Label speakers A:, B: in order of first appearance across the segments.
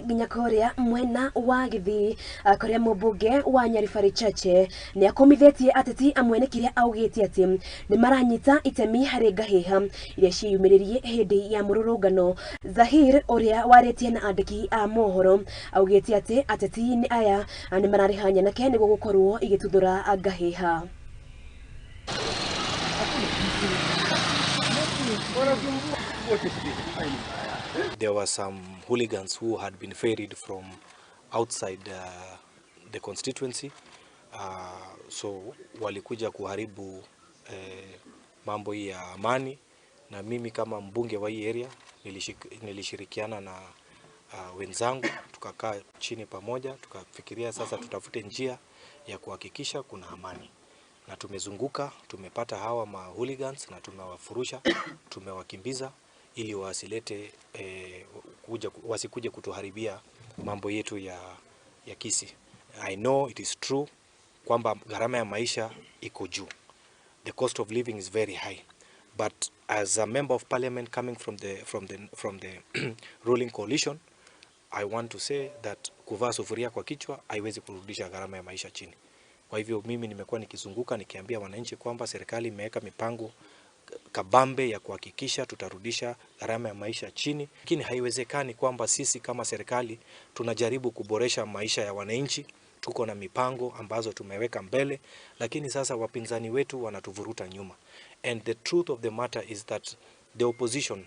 A: Nyakoria mwena wa Kisii koria Mumbunge wa Nyaribari Chache ni akumithitie ateti amwe kiria augite ati nimaranyita itemi hari Ngahiha iria cireyumiririe hindi ya mirurungano. Zahir uria waretie na andiki a mohoro augite ati ateti ni aya nimarariha Nyanake niguo gukorwo igituthura Ngahiha.
B: There were some hooligans who had been ferried from outside the constituency, so walikuja kuharibu mambo ya amani, na mimi kama mbunge wa hii area nilishirikiana na wenzangu, tukakaa chini pamoja, tukafikiria sasa tutafute njia ya kuhakikisha kuna amani. Na tumezunguka, tumepata hawa ma hooligans na tumewafurusha, tumewakimbiza ili wasikuje kutuharibia mambo yetu ya Kisii. I know it is true kwamba gharama ya maisha iko juu. The cost of living is very high. But as a member of parliament coming from the ruling coalition, I want to say that kuvaa sufuria kwa kichwa haiwezi kurudisha gharama ya maisha chini. Kwa hivyo mimi nimekuwa nikizunguka nikiambia wananchi kwamba serikali imeweka mipango kabambe ya kuhakikisha tutarudisha gharama ya maisha chini. Lakini haiwezekani kwamba sisi kama serikali tunajaribu kuboresha maisha ya wananchi, tuko na mipango ambazo tumeweka mbele, lakini sasa wapinzani wetu wanatuvuruta nyuma. And the truth of the matter is that the opposition,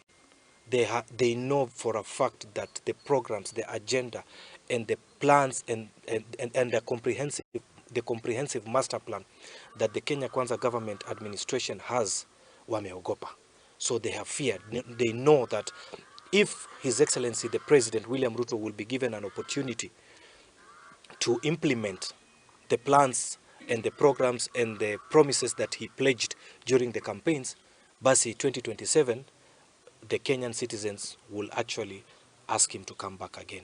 B: they know for a fact that the programs, the agenda and the plans and the comprehensive master plan that the Kenya Kwanza government administration has, wameogopa. So they have feared. They know that if His Excellency the President William Ruto will be given an opportunity to implement the plans and the programs and the promises that he pledged during the campaigns, basi 2027 the Kenyan citizens will actually ask him to come back again.